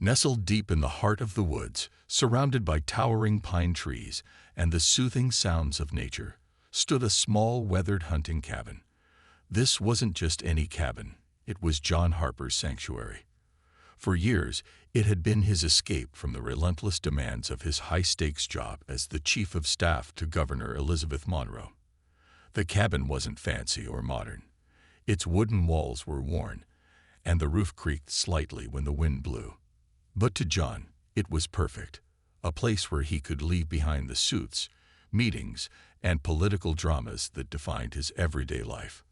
Nestled deep in the heart of the woods, surrounded by towering pine trees and the soothing sounds of nature, stood a small, weathered hunting cabin. This wasn't just any cabin. It was John Harper's sanctuary. For years, it had been his escape from the relentless demands of his high-stakes job as the chief of staff to Governor Elizabeth Monroe. The cabin wasn't fancy or modern. Its wooden walls were worn, and the roof creaked slightly when the wind blew. But to John, it was perfect, a place where he could leave behind the suits, meetings, and political dramas that defined his everyday life.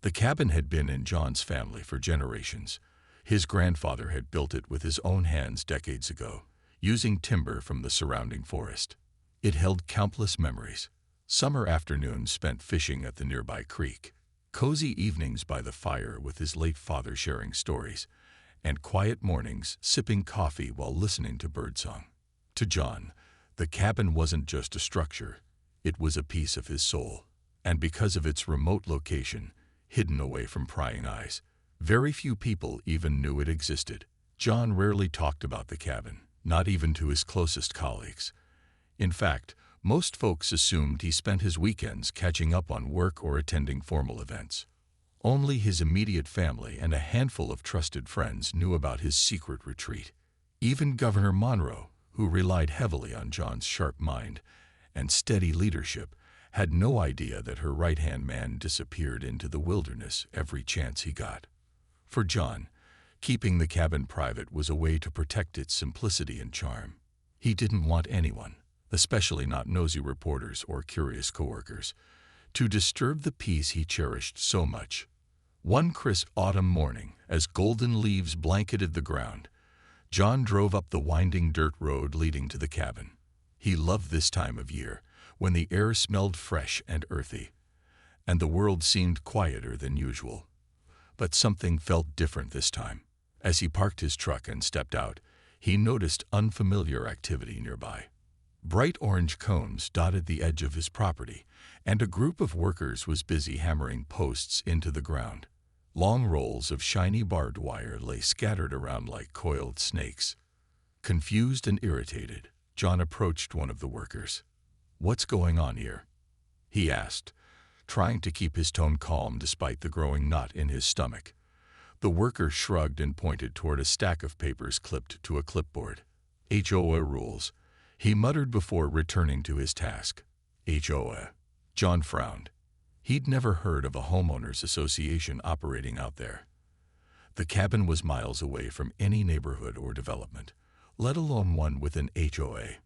The cabin had been in John's family for generations. His grandfather had built it with his own hands decades ago, using timber from the surrounding forest. It held countless memories. Summer afternoons spent fishing at the nearby creek, cozy evenings by the fire with his late father sharing stories, and quiet mornings sipping coffee while listening to birdsong. To John, the cabin wasn't just a structure, it was a piece of his soul. And because of its remote location, hidden away from prying eyes, very few people even knew it existed. John rarely talked about the cabin, not even to his closest colleagues. In fact, most folks assumed he spent his weekends catching up on work or attending formal events. Only his immediate family and a handful of trusted friends knew about his secret retreat. Even Governor Monroe, who relied heavily on John's sharp mind and steady leadership, had no idea that her right-hand man disappeared into the wilderness every chance he got. For John, keeping the cabin private was a way to protect its simplicity and charm. He didn't want anyone, especially not nosy reporters or curious coworkers, to disturb the peace he cherished so much. One crisp autumn morning, as golden leaves blanketed the ground, John drove up the winding dirt road leading to the cabin. He loved this time of year, when the air smelled fresh and earthy, and the world seemed quieter than usual. But something felt different this time. As he parked his truck and stepped out, he noticed unfamiliar activity nearby. Bright orange cones dotted the edge of his property, and a group of workers was busy hammering posts into the ground. Long rolls of shiny barbed wire lay scattered around like coiled snakes. Confused and irritated, John approached one of the workers. "What's going on here?" he asked, trying to keep his tone calm despite the growing knot in his stomach. The worker shrugged and pointed toward a stack of papers clipped to a clipboard. "HOA rules," he muttered before returning to his task. "HOA." John frowned. He'd never heard of a homeowners association operating out there. The cabin was miles away from any neighborhood or development, let alone one with an HOA.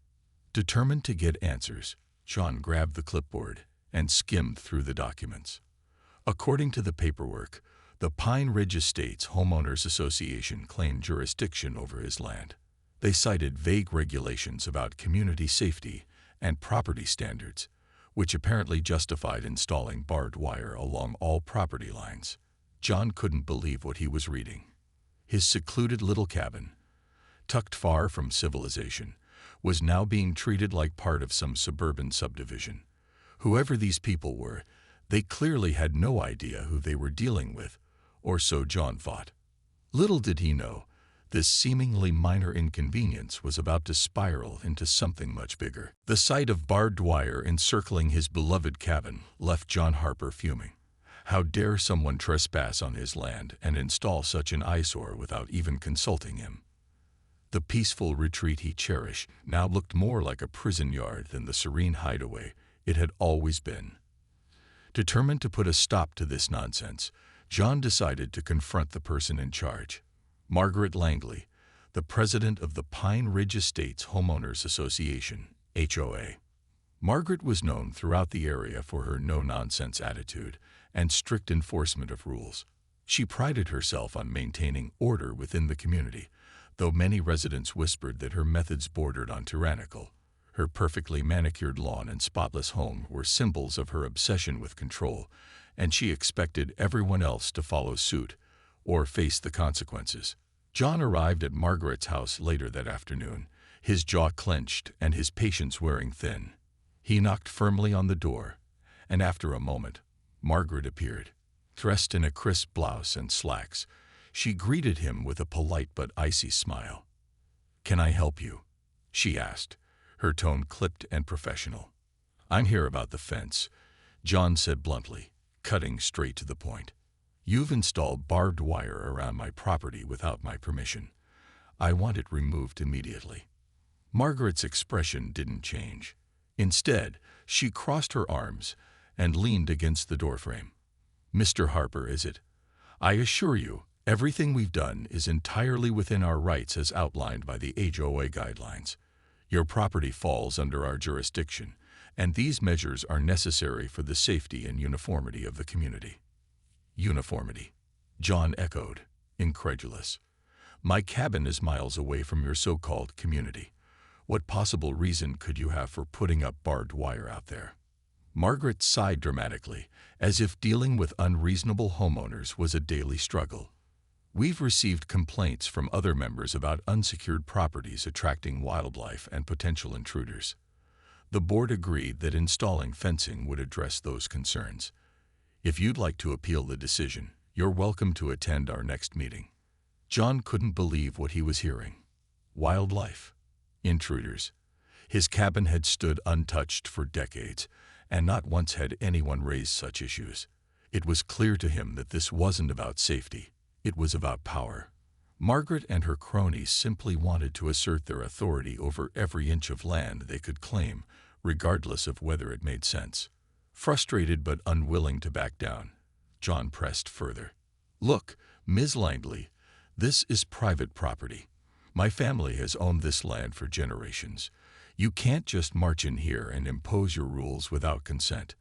Determined to get answers, John grabbed the clipboard and skimmed through the documents. According to the paperwork, the Pine Ridge Estates Homeowners Association claimed jurisdiction over his land. They cited vague regulations about community safety and property standards, which apparently justified installing barbed wire along all property lines. John couldn't believe what he was reading. His secluded little cabin, tucked far from civilization, was now being treated like part of some suburban subdivision. Whoever these people were, they clearly had no idea who they were dealing with, or so John thought. Little did he know, this seemingly minor inconvenience was about to spiral into something much bigger. The sight of barbed wire encircling his beloved cabin left John Harper fuming. How dare someone trespass on his land and install such an eyesore without even consulting him? The peaceful retreat he cherished now looked more like a prison yard than the serene hideaway it had always been. Determined to put a stop to this nonsense, John decided to confront the person in charge, Margaret Langley, the president of the Pine Ridge Estates Homeowners Association, HOA. Margaret was known throughout the area for her no-nonsense attitude and strict enforcement of rules. She prided herself on maintaining order within the community, though many residents whispered that her methods bordered on tyrannical. Her perfectly manicured lawn and spotless home were symbols of her obsession with control, and she expected everyone else to follow suit or face the consequences. John arrived at Margaret's house later that afternoon, his jaw clenched and his patience wearing thin. He knocked firmly on the door, and after a moment, Margaret appeared. Dressed in a crisp blouse and slacks, she greeted him with a polite but icy smile. "Can I help you?" she asked, her tone clipped and professional. "I'm here about the fence," John said bluntly, cutting straight to the point. "You've installed barbed wire around my property without my permission. I want it removed immediately." Margaret's expression didn't change. Instead, she crossed her arms and leaned against the doorframe. "Mr. Harper, is it? I assure you, everything we've done is entirely within our rights as outlined by the HOA guidelines. Your property falls under our jurisdiction, and these measures are necessary for the safety and uniformity of the community." "Uniformity," John echoed, incredulous. "My cabin is miles away from your so-called community. What possible reason could you have for putting up barbed wire out there?" Margaret sighed dramatically, as if dealing with unreasonable homeowners was a daily struggle. "We've received complaints from other members about unsecured properties attracting wildlife and potential intruders. The board agreed that installing fencing would address those concerns. If you'd like to appeal the decision, you're welcome to attend our next meeting." John couldn't believe what he was hearing. Wildlife? Intruders? His cabin had stood untouched for decades, and not once had anyone raised such issues. It was clear to him that this wasn't about safety. It was about power. Margaret and her cronies simply wanted to assert their authority over every inch of land they could claim, regardless of whether it made sense. Frustrated but unwilling to back down, John pressed further. "Look, Ms. Langley, this is private property. My family has owned this land for generations. You can't just march in here and impose your rules without consent."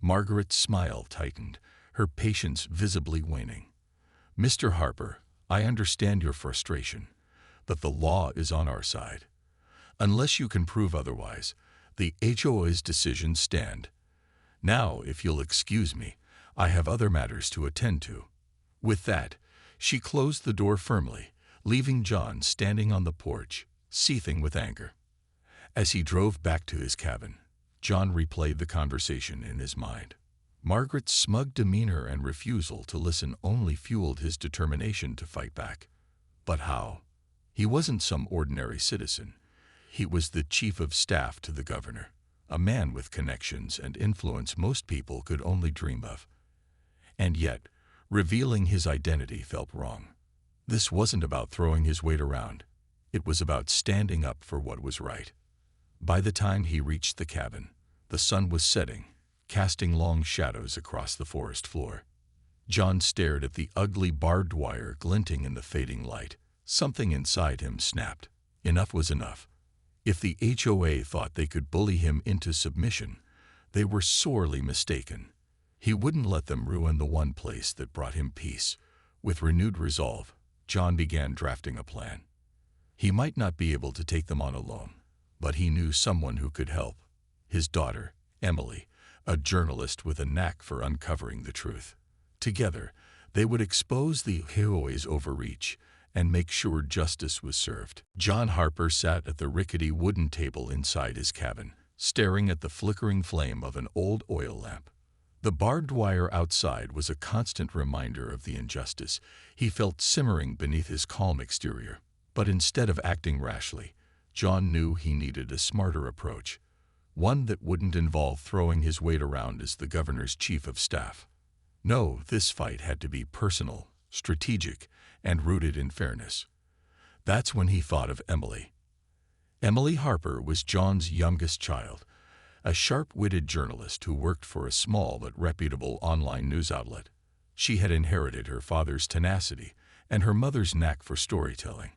Margaret's smile tightened, her patience visibly waning. "Mr. Harper, I understand your frustration, but the law is on our side. Unless you can prove otherwise, the HOA's decisions stand. Now, if you'll excuse me, I have other matters to attend to." With that, she closed the door firmly, leaving John standing on the porch, seething with anger. As he drove back to his cabin, John replayed the conversation in his mind. Margaret's smug demeanor and refusal to listen only fueled his determination to fight back. But how? He wasn't some ordinary citizen. He was the chief of staff to the governor, a man with connections and influence most people could only dream of. And yet, revealing his identity felt wrong. This wasn't about throwing his weight around. It was about standing up for what was right. By the time he reached the cabin, the sun was setting, casting long shadows across the forest floor. John stared at the ugly barbed wire glinting in the fading light. Something inside him snapped. Enough was enough. If the HOA thought they could bully him into submission, they were sorely mistaken. He wouldn't let them ruin the one place that brought him peace. With renewed resolve, John began drafting a plan. He might not be able to take them on alone, but he knew someone who could help. His daughter, Emily, a journalist with a knack for uncovering the truth. Together, they would expose the HOA's overreach and make sure justice was served. John Harper sat at the rickety wooden table inside his cabin, staring at the flickering flame of an old oil lamp. The barbed wire outside was a constant reminder of the injustice he felt simmering beneath his calm exterior. But instead of acting rashly, John knew he needed a smarter approach, one that wouldn't involve throwing his weight around as the governor's chief of staff. No, this fight had to be personal, strategic, and rooted in fairness. That's when he thought of Emily. Emily Harper was John's youngest child, a sharp-witted journalist who worked for a small but reputable online news outlet. She had inherited her father's tenacity and her mother's knack for storytelling,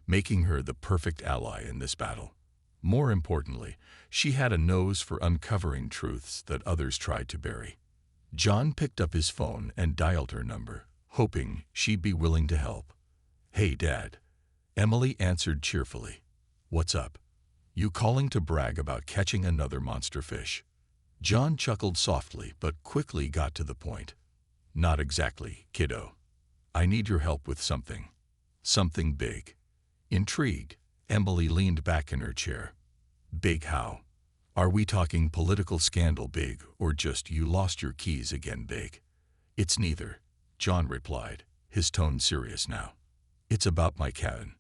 making her the perfect ally in this battle. More importantly, she had a nose for uncovering truths that others tried to bury. John picked up his phone and dialed her number, hoping she'd be willing to help. "Hey, Dad." Emily answered cheerfully. "What's up? You calling to brag about catching another monster fish?" John chuckled softly but quickly got to the point. "Not exactly, kiddo. I need your help with something. Something big." Intrigued, Emily leaned back in her chair. "Big how? Are we talking political scandal big or just you lost your keys again big?" "It's neither," John replied, his tone serious now. "It's about my cabin."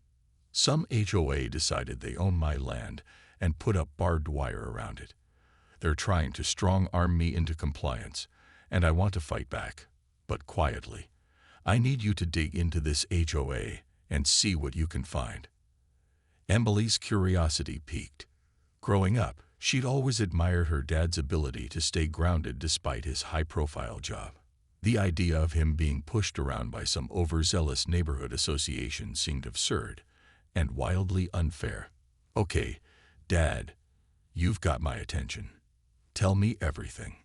Some HOA decided they own my land and put up barbed wire around it. They're trying to strong-arm me into compliance, and I want to fight back, but quietly. I need you to dig into this HOA and see what you can find." Emily's curiosity piqued. Growing up, she'd always admired her dad's ability to stay grounded despite his high-profile job. The idea of him being pushed around by some overzealous neighborhood association seemed absurd and wildly unfair. "Okay, Dad, you've got my attention. Tell me everything."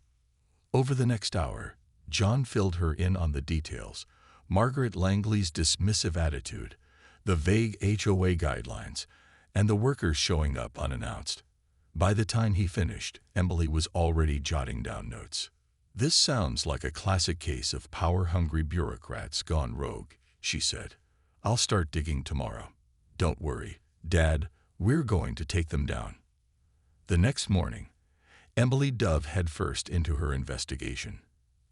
Over the next hour, John filled her in on the details: Margaret Langley's dismissive attitude, the vague HOA guidelines, and the workers showing up unannounced. By the time he finished, Emily was already jotting down notes. "This sounds like a classic case of power-hungry bureaucrats gone rogue," she said. "I'll start digging tomorrow. Don't worry, Dad, we're going to take them down." The next morning, Emily dove headfirst into her investigation.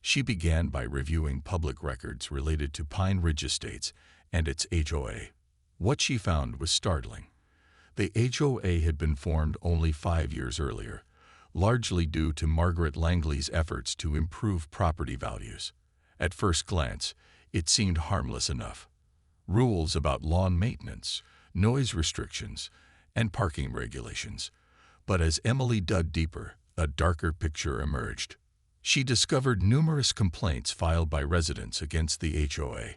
She began by reviewing public records related to Pine Ridge Estates and its HOA. What she found was startling. The HOA had been formed only 5 years earlier, largely due to Margaret Langley's efforts to improve property values. At first glance, it seemed harmless enough. Rules about lawn maintenance, noise restrictions, and parking regulations. But as Emily dug deeper, a darker picture emerged. She discovered numerous complaints filed by residents against the HOA,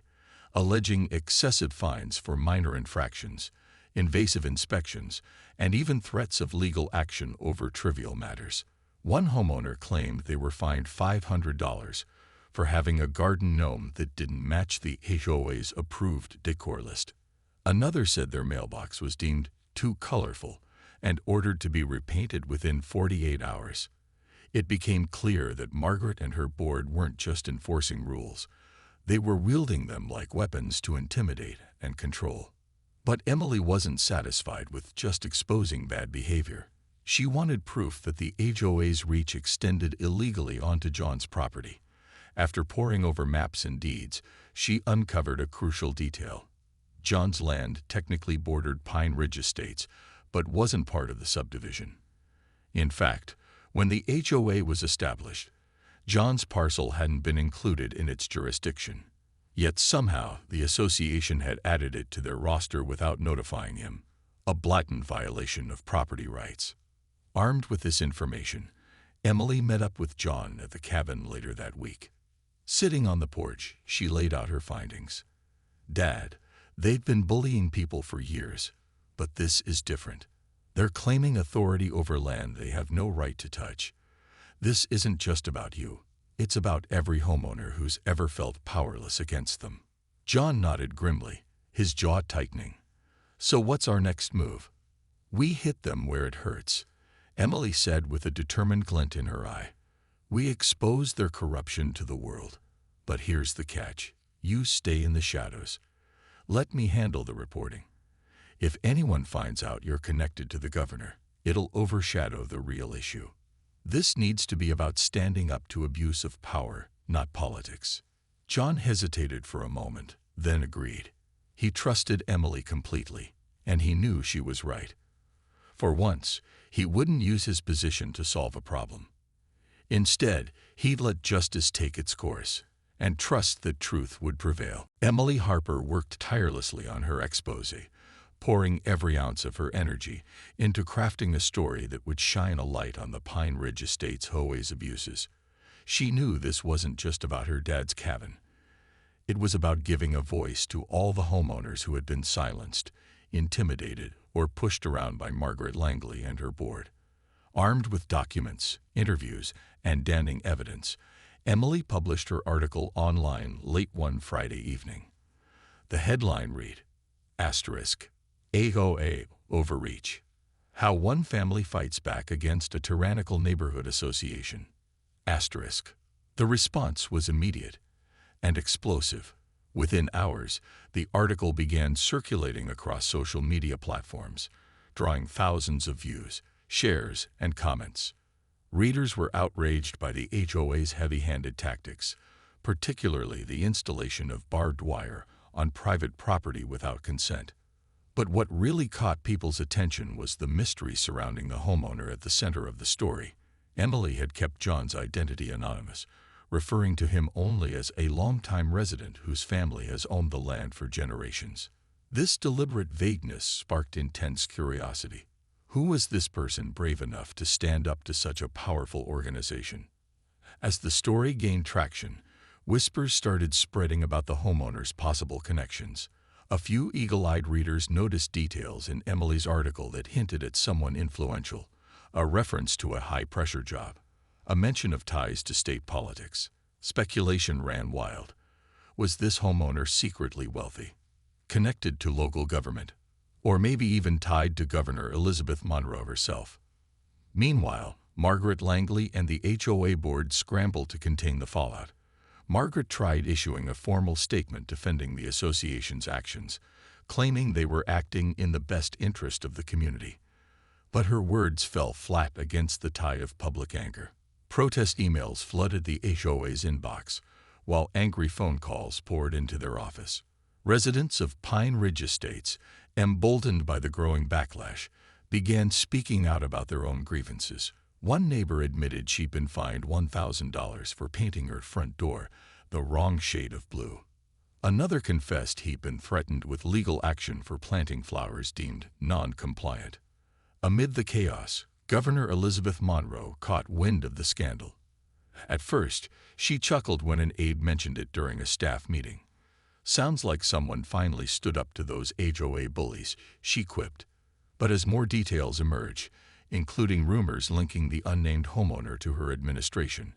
alleging excessive fines for minor infractions, invasive inspections, and even threats of legal action over trivial matters. One homeowner claimed they were fined $500 for having a garden gnome that didn't match the HOA's approved decor list. Another said their mailbox was deemed too colorful and ordered to be repainted within 48 hours. It became clear that Margaret and her board weren't just enforcing rules. They were wielding them like weapons to intimidate and control. But Emily wasn't satisfied with just exposing bad behavior. She wanted proof that the HOA's reach extended illegally onto John's property. After poring over maps and deeds, she uncovered a crucial detail. John's land technically bordered Pine Ridge Estates, but wasn't part of the subdivision. In fact, when the HOA was established, John's parcel hadn't been included in its jurisdiction. Yet somehow the association had added it to their roster without notifying him, a blatant violation of property rights. Armed with this information, Emily met up with John at the cabin later that week. Sitting on the porch, she laid out her findings. "Dad, they've been bullying people for years, but this is different. They're claiming authority over land they have no right to touch. This isn't just about you. It's about every homeowner who's ever felt powerless against them." John nodded grimly, his jaw tightening. "So what's our next move?" "We hit them where it hurts," Emily said with a determined glint in her eye. "We expose their corruption to the world. But here's the catch. You stay in the shadows. Let me handle the reporting. If anyone finds out you're connected to the governor, it'll overshadow the real issue. This needs to be about standing up to abuse of power, not politics." John hesitated for a moment, then agreed. He trusted Emily completely, and he knew she was right. For once, he wouldn't use his position to solve a problem. Instead, he'd let justice take its course and trust that truth would prevail. Emily Harper worked tirelessly on her exposé, pouring every ounce of her energy into crafting a story that would shine a light on the Pine Ridge Estate's HOA's abuses. She knew this wasn't just about her dad's cabin. It was about giving a voice to all the homeowners who had been silenced, intimidated, or pushed around by Margaret Langley and her board. Armed with documents, interviews, and damning evidence, Emily published her article online late one Friday evening. The headline read, "HOA Overreach. How One Family Fights Back Against a Tyrannical Neighborhood Association." The response was immediate and explosive. Within hours, the article began circulating across social media platforms, drawing thousands of views, shares, and comments. Readers were outraged by the HOA's heavy-handed tactics, particularly the installation of barbed wire on private property without consent. But what really caught people's attention was the mystery surrounding the homeowner at the center of the story. Emily had kept John's identity anonymous, referring to him only as a longtime resident whose family has owned the land for generations. This deliberate vagueness sparked intense curiosity. Who was this person brave enough to stand up to such a powerful organization? As the story gained traction, whispers started spreading about the homeowner's possible connections. A few eagle-eyed readers noticed details in Emily's article that hinted at someone influential, a reference to a high-pressure job, a mention of ties to state politics. Speculation ran wild. Was this homeowner secretly wealthy, connected to local government, or maybe even tied to Governor Elizabeth Monroe herself? Meanwhile, Margaret Langley and the HOA board scrambled to contain the fallout. Margaret tried issuing a formal statement defending the association's actions, claiming they were acting in the best interest of the community. But her words fell flat against the tide of public anger. Protest emails flooded the HOA's inbox, while angry phone calls poured into their office. Residents of Pine Ridge Estates, emboldened by the growing backlash, began speaking out about their own grievances. One neighbor admitted she'd been fined $1,000 for painting her front door the wrong shade of blue. Another confessed he'd been threatened with legal action for planting flowers deemed non-compliant. Amid the chaos, Governor Elizabeth Monroe caught wind of the scandal. At first, she chuckled when an aide mentioned it during a staff meeting. "Sounds like someone finally stood up to those HOA bullies," she quipped. But as more details emerged, including rumors linking the unnamed homeowner to her administration,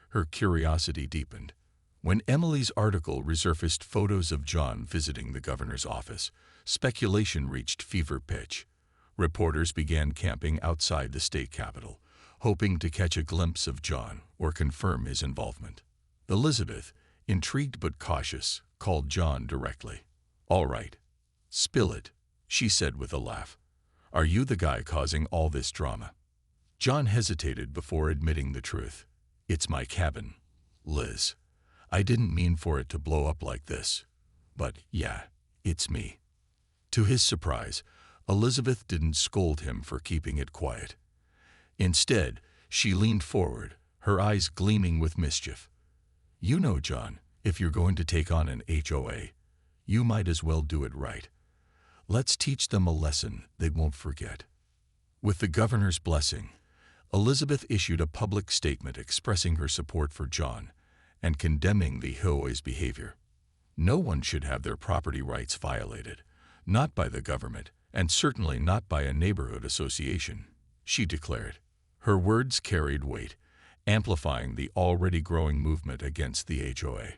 her curiosity deepened. When Emily's article resurfaced photos of John visiting the governor's office, speculation reached fever pitch. Reporters began camping outside the state capitol, hoping to catch a glimpse of John or confirm his involvement. Elizabeth, intrigued but cautious, called John directly. "All right, spill it," she said with a laugh. "Are you the guy causing all this drama?" John hesitated before admitting the truth. "It's my cabin, Liz. I didn't mean for it to blow up like this. But yeah, it's me." To his surprise, Elizabeth didn't scold him for keeping it quiet. Instead, she leaned forward, her eyes gleaming with mischief. "You know, John, if you're going to take on an HOA, you might as well do it right. Let's teach them a lesson they won't forget." With the governor's blessing, Elizabeth issued a public statement expressing her support for John and condemning the HOA's behavior. No one should have their property rights violated, not by the government, and certainly not by a neighborhood association, she declared. Her words carried weight, amplifying the already growing movement against the HOA.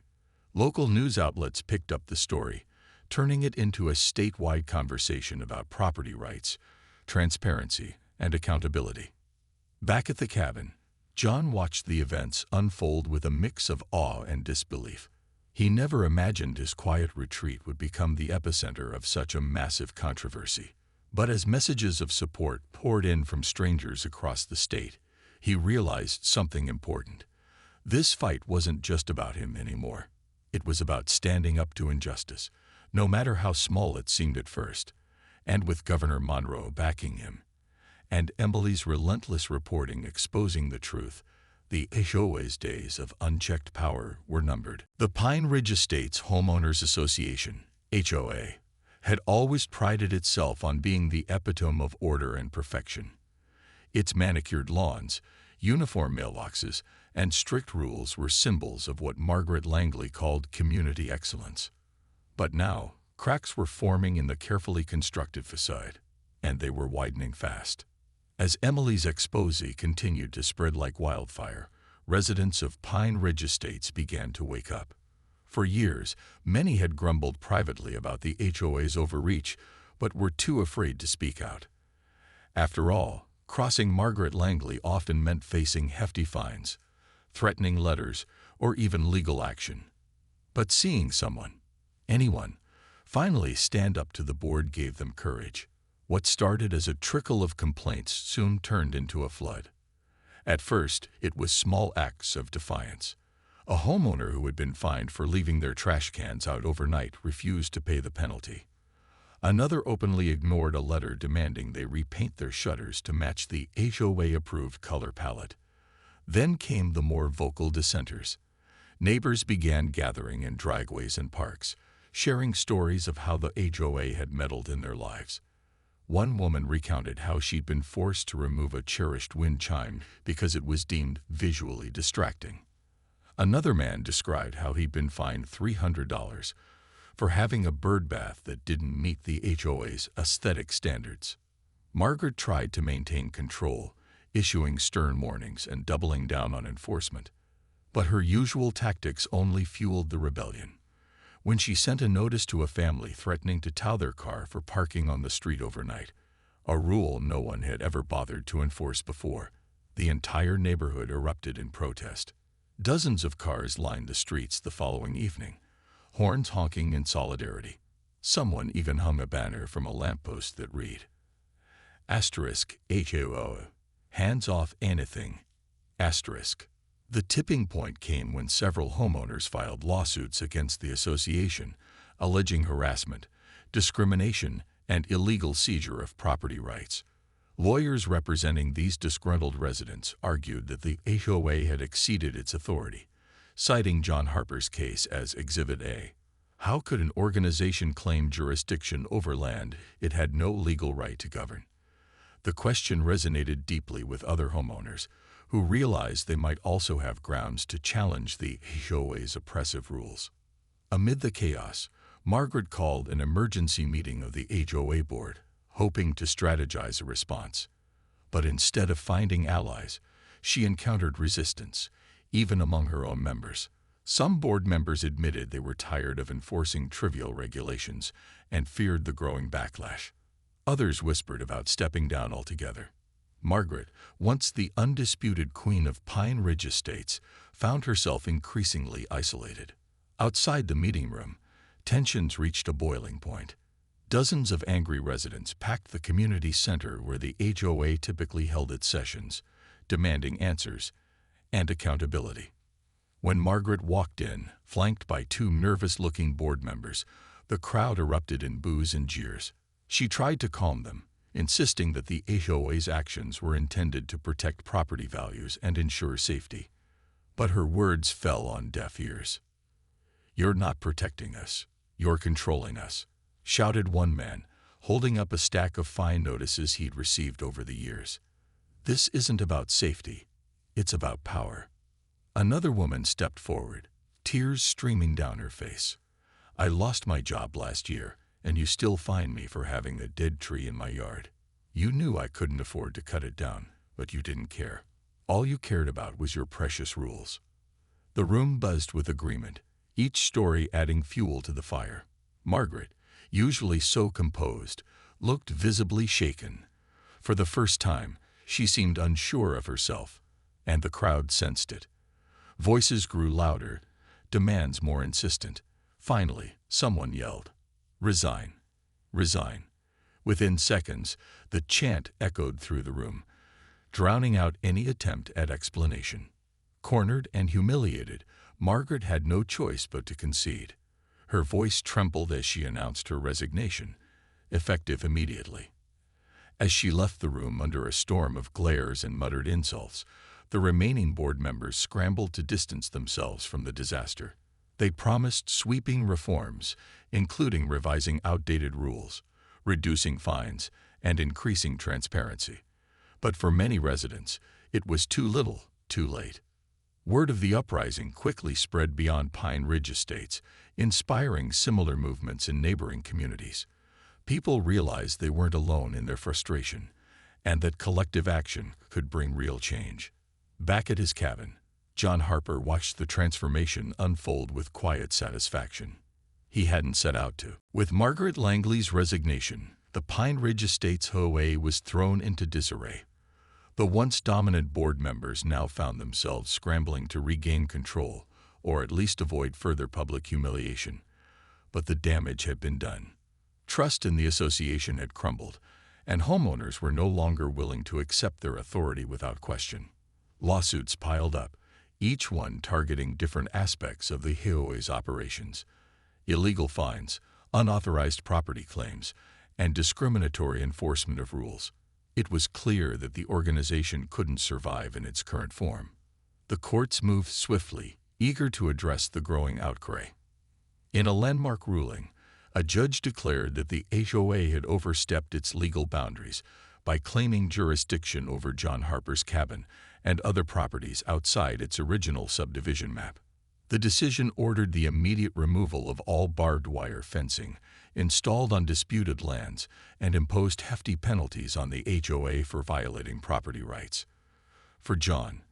Local news outlets picked up the story, turning it into a statewide conversation about property rights, transparency, and accountability. Back at the cabin, John watched the events unfold with a mix of awe and disbelief. He never imagined his quiet retreat would become the epicenter of such a massive controversy. But as messages of support poured in from strangers across the state, he realized something important. This fight wasn't just about him anymore. It was about standing up to injustice, no matter how small it seemed at first. And with Governor Monroe backing him, and Emily's relentless reporting exposing the truth, the HOA's days of unchecked power were numbered. The Pine Ridge Estates Homeowners Association, HOA, had always prided itself on being the epitome of order and perfection. Its manicured lawns, uniform mailboxes, and strict rules were symbols of what Margaret Langley called community excellence. But now, cracks were forming in the carefully constructed facade, and they were widening fast. As Emily's exposé continued to spread like wildfire, residents of Pine Ridge Estates began to wake up. For years, many had grumbled privately about the HOA's overreach, but were too afraid to speak out. After all, crossing Margaret Langley often meant facing hefty fines, threatening letters, or even legal action. But seeing someone, anyone, finally stand up to the board gave them courage. What started as a trickle of complaints soon turned into a flood. At first, it was small acts of defiance. A homeowner who had been fined for leaving their trash cans out overnight refused to pay the penalty. Another openly ignored a letter demanding they repaint their shutters to match the HOA-approved color palette. Then came the more vocal dissenters. Neighbors began gathering in driveways and parks, sharing stories of how the HOA had meddled in their lives. One woman recounted how she'd been forced to remove a cherished wind chime because it was deemed visually distracting. Another man described how he'd been fined $300 for having a bird bath that didn't meet the HOA's aesthetic standards. Margaret tried to maintain control, issuing stern warnings and doubling down on enforcement. But her usual tactics only fueled the rebellion. When she sent a notice to a family threatening to tow their car for parking on the street overnight, a rule no one had ever bothered to enforce before, the entire neighborhood erupted in protest. Dozens of cars lined the streets the following evening, horns honking in solidarity. Someone even hung a banner from a lamppost that read, *HOA, hands off anything, *. The tipping point came when several homeowners filed lawsuits against the association, alleging harassment, discrimination, and illegal seizure of property rights. Lawyers representing these disgruntled residents argued that the HOA had exceeded its authority, citing John Harper's case as Exhibit A. How could an organization claim jurisdiction over land it had no legal right to govern? The question resonated deeply with other homeowners, who realized they might also have grounds to challenge the HOA's oppressive rules. Amid the chaos, Margaret called an emergency meeting of the HOA board, hoping to strategize a response. But instead of finding allies, she encountered resistance, even among her own members. Some board members admitted they were tired of enforcing trivial regulations and feared the growing backlash. Others whispered about stepping down altogether. Margaret, once the undisputed queen of Pine Ridge Estates, found herself increasingly isolated. Outside the meeting room, tensions reached a boiling point. Dozens of angry residents packed the community center where the HOA typically held its sessions, demanding answers and accountability. When Margaret walked in, flanked by two nervous-looking board members, the crowd erupted in boos and jeers. She tried to calm them, insisting that the HOA's actions were intended to protect property values and ensure safety. But her words fell on deaf ears. "You're not protecting us. You're controlling us," shouted one man, holding up a stack of fine notices he'd received over the years. "This isn't about safety. It's about power." Another woman stepped forward, tears streaming down her face. "I lost my job last year, and you still fine me for having a dead tree in my yard. You knew I couldn't afford to cut it down, but you didn't care. All you cared about was your precious rules." The room buzzed with agreement, each story adding fuel to the fire. Margaret, usually so composed, looked visibly shaken. For the first time, she seemed unsure of herself, and the crowd sensed it. Voices grew louder, demands more insistent. Finally, someone yelled, "Resign! Resign!" Within seconds, the chant echoed through the room, drowning out any attempt at explanation. Cornered and humiliated, Margaret had no choice but to concede. Her voice trembled as she announced her resignation, effective immediately. As she left the room under a storm of glares and muttered insults, the remaining board members scrambled to distance themselves from the disaster. They promised sweeping reforms, including revising outdated rules, reducing fines, and increasing transparency. But for many residents, it was too little, too late. Word of the uprising quickly spread beyond Pine Ridge Estates, inspiring similar movements in neighboring communities. People realized they weren't alone in their frustration, and that collective action could bring real change. Back at his cabin, John Harper watched the transformation unfold with quiet satisfaction. He hadn't set out to. With Margaret Langley's resignation, the Pine Ridge Estates HOA was thrown into disarray. The once dominant board members now found themselves scrambling to regain control, or at least avoid further public humiliation. But the damage had been done. Trust in the association had crumbled, and homeowners were no longer willing to accept their authority without question. Lawsuits piled up, each one targeting different aspects of the HOA's operations. Illegal fines, unauthorized property claims, and discriminatory enforcement of rules. It was clear that the organization couldn't survive in its current form. The courts moved swiftly, eager to address the growing outcry. In a landmark ruling, a judge declared that the HOA had overstepped its legal boundaries by claiming jurisdiction over John Harper's cabin and other properties outside its original subdivision map. The decision ordered the immediate removal of all barbed wire fencing installed on disputed lands and imposed hefty penalties on the HOA for violating property rights. For John,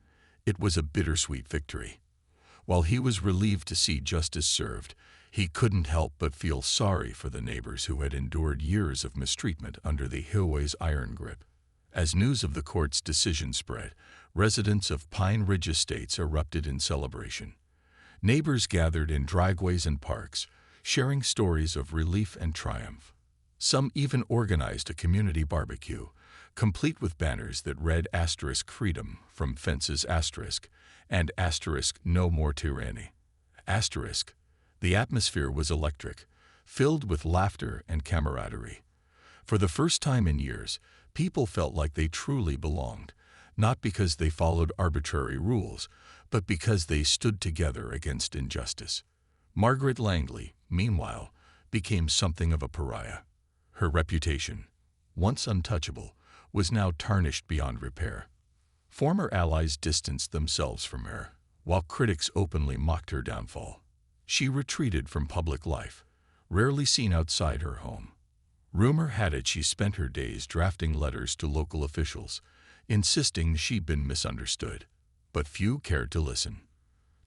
it was a bittersweet victory. While he was relieved to see justice served, he couldn't help but feel sorry for the neighbors who had endured years of mistreatment under the HOA's iron grip. As news of the court's decision spread, residents of Pine Ridge Estates erupted in celebration. Neighbors gathered in driveways and parks, sharing stories of relief and triumph. Some even organized a community barbecue, complete with banners that read *Freedom from Fences* and *No More Tyranny*. The atmosphere was electric, filled with laughter and camaraderie. For the first time in years, people felt like they truly belonged, not because they followed arbitrary rules, but because they stood together against injustice. Margaret Langley, meanwhile, became something of a pariah. Her reputation, once untouchable, was now tarnished beyond repair. Former allies distanced themselves from her, while critics openly mocked her downfall. She retreated from public life, rarely seen outside her home. Rumor had it she spent her days drafting letters to local officials, insisting she'd been misunderstood. But few cared to listen.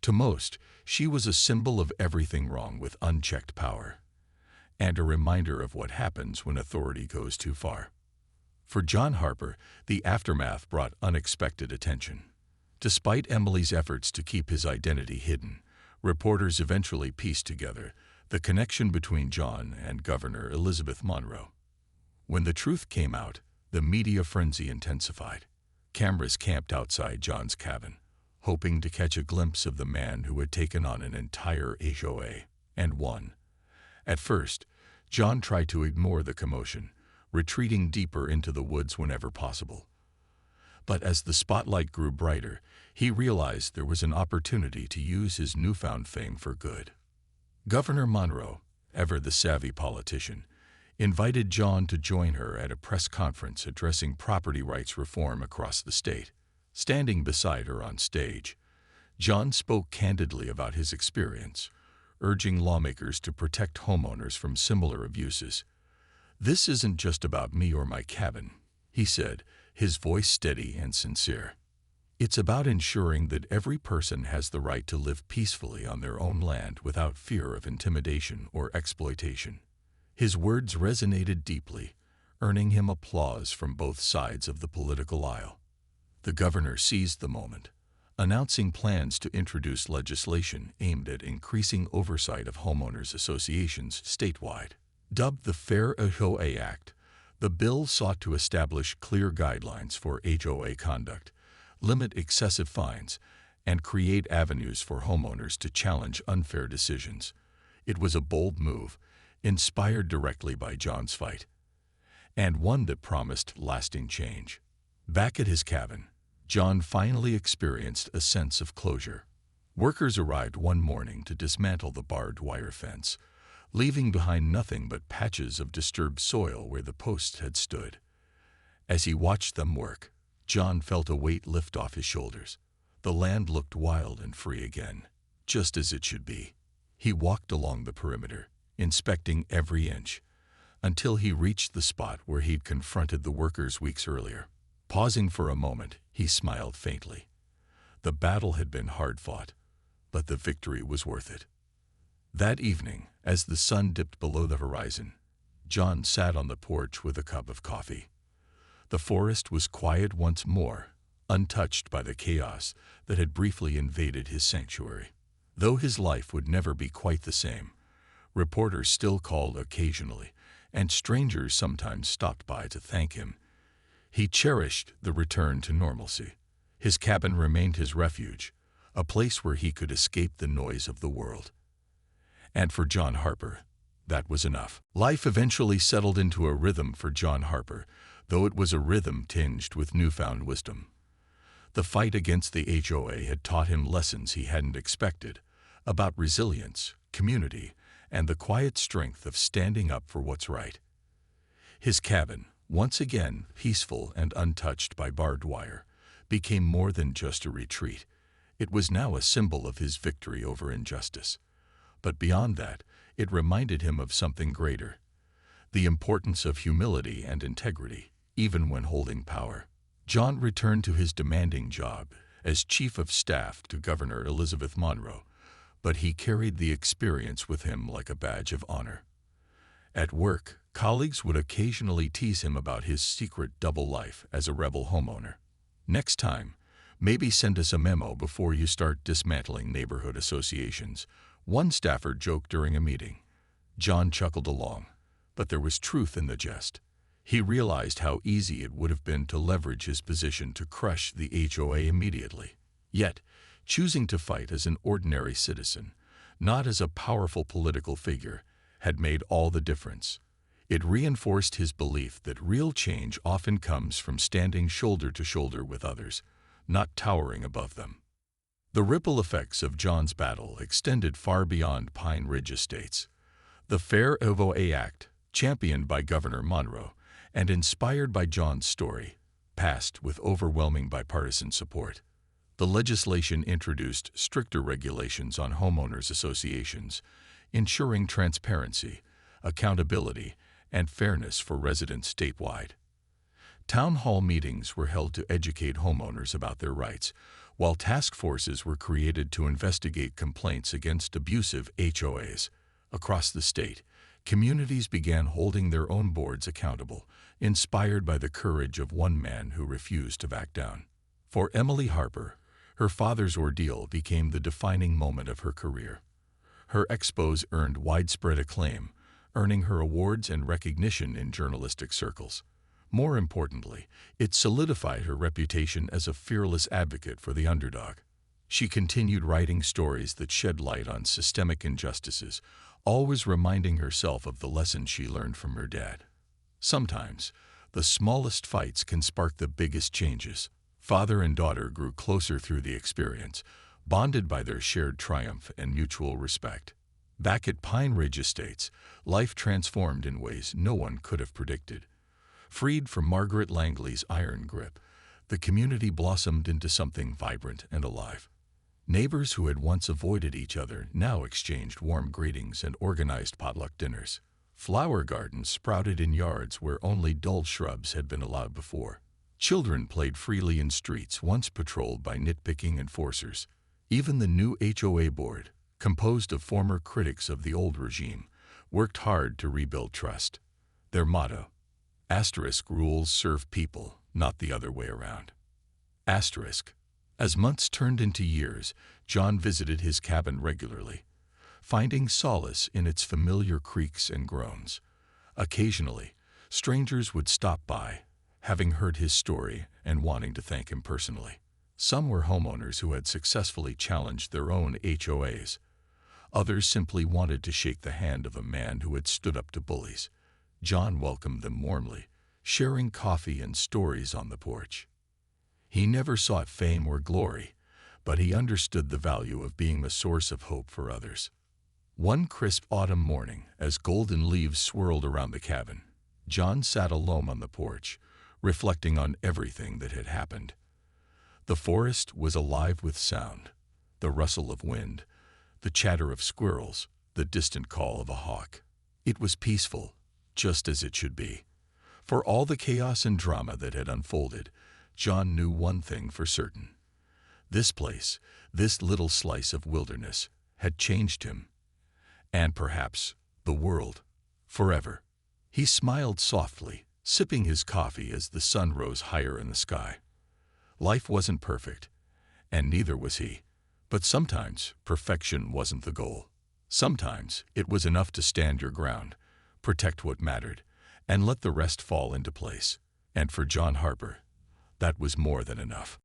To most, she was a symbol of everything wrong with unchecked power, and a reminder of what happens when authority goes too far. For John Harper, the aftermath brought unexpected attention. Despite Emily's efforts to keep his identity hidden, reporters eventually pieced together the connection between John and Governor Elizabeth Monroe. When the truth came out, the media frenzy intensified. Cameras camped outside John's cabin, hoping to catch a glimpse of the man who had taken on an entire HOA, and won. At first, John tried to ignore the commotion, retreating deeper into the woods whenever possible. But as the spotlight grew brighter, he realized there was an opportunity to use his newfound fame for good. Governor Monroe, ever the savvy politician, invited John to join her at a press conference addressing property rights reform across the state. Standing beside her on stage, John spoke candidly about his experience, urging lawmakers to protect homeowners from similar abuses. "This isn't just about me or my cabin," he said, his voice steady and sincere. "It's about ensuring that every person has the right to live peacefully on their own land without fear of intimidation or exploitation." His words resonated deeply, earning him applause from both sides of the political aisle. The governor seized the moment, announcing plans to introduce legislation aimed at increasing oversight of homeowners associations statewide. Dubbed the Fair HOA Act, the bill sought to establish clear guidelines for HOA conduct, limit excessive fines, and create avenues for homeowners to challenge unfair decisions. It was a bold move, inspired directly by John's fight, and one that promised lasting change. Back at his cabin, John finally experienced a sense of closure. Workers arrived one morning to dismantle the barbed wire fence, leaving behind nothing but patches of disturbed soil where the posts had stood. As he watched them work, John felt a weight lift off his shoulders. The land looked wild and free again, just as it should be. He walked along the perimeter, inspecting every inch, until he reached the spot where he'd confronted the workers weeks earlier. Pausing for a moment, he smiled faintly. The battle had been hard-fought, but the victory was worth it. That evening, as the sun dipped below the horizon, John sat on the porch with a cup of coffee. The forest was quiet once more, untouched by the chaos that had briefly invaded his sanctuary. Though his life would never be quite the same, reporters still called occasionally, and strangers sometimes stopped by to thank him. He cherished the return to normalcy. His cabin remained his refuge, a place where he could escape the noise of the world. And for John Harper, That was enough. Life eventually settled into a rhythm for John Harper, though it was a rhythm tinged with newfound wisdom. The fight against the HOA had taught him lessons he hadn't expected about resilience, community, and the quiet strength of standing up for what's right. His cabin, once again peaceful and untouched by barbed wire, became more than just a retreat. It was now a symbol of his victory over injustice. But beyond that, it reminded him of something greater: the importance of humility and integrity, even when holding power. John returned to his demanding job as Chief of Staff to Governor Elizabeth Monroe, but he carried the experience with him like a badge of honor. At work, colleagues would occasionally tease him about his secret double life as a rebel homeowner. "Next time, maybe send us a memo before you start dismantling neighborhood associations," one staffer joked during a meeting. John chuckled along, but there was truth in the jest. He realized how easy it would have been to leverage his position to crush the HOA immediately. Yet, choosing to fight as an ordinary citizen, not as a powerful political figure, had made all the difference. It reinforced his belief that real change often comes from standing shoulder to shoulder with others, not towering above them. The ripple effects of John's battle extended far beyond Pine Ridge Estates. The Fair HOA Act, championed by Governor Monroe and inspired by John's story, passed with overwhelming bipartisan support. The legislation introduced stricter regulations on homeowners associations, ensuring transparency, accountability, and fairness for residents statewide. Town hall meetings were held to educate homeowners about their rights, while task forces were created to investigate complaints against abusive HOAs. Across the state, communities began holding their own boards accountable, inspired by the courage of one man who refused to back down. For Emily Harper, her father's ordeal became the defining moment of her career. Her expose earned widespread acclaim, earning her awards and recognition in journalistic circles. More importantly, it solidified her reputation as a fearless advocate for the underdog. She continued writing stories that shed light on systemic injustices, always reminding herself of the lessons she learned from her dad. Sometimes, the smallest fights can spark the biggest changes. Father and daughter grew closer through the experience, bonded by their shared triumph and mutual respect. Back at Pine Ridge Estates, life transformed in ways no one could have predicted. Freed from Margaret Langley's iron grip, the community blossomed into something vibrant and alive. Neighbors who had once avoided each other now exchanged warm greetings and organized potluck dinners. Flower gardens sprouted in yards where only dull shrubs had been allowed before. Children played freely in streets once patrolled by nitpicking enforcers. Even the new HOA board, composed of former critics of the old regime, worked hard to rebuild trust. Their motto: Asterisk rules serve people, not the other way around. Asterisk. As months turned into years, John visited his cabin regularly, finding solace in its familiar creaks and groans. Occasionally, strangers would stop by, having heard his story and wanting to thank him personally. Some were homeowners who had successfully challenged their own HOAs. Others simply wanted to shake the hand of a man who had stood up to bullies. John welcomed them warmly, sharing coffee and stories on the porch. He never sought fame or glory, but he understood the value of being a source of hope for others. One crisp autumn morning, as golden leaves swirled around the cabin, John sat alone on the porch, reflecting on everything that had happened. The forest was alive with sound: the rustle of wind, the chatter of squirrels, the distant call of a hawk. It was peaceful, just as it should be. For all the chaos and drama that had unfolded, John knew one thing for certain. This place, this little slice of wilderness, had changed him, and perhaps the world, forever. He smiled softly, sipping his coffee as the sun rose higher in the sky. Life wasn't perfect, and neither was he. But sometimes perfection wasn't the goal. Sometimes it was enough to stand your ground, protect what mattered, and let the rest fall into place. And for John Harper, that was more than enough.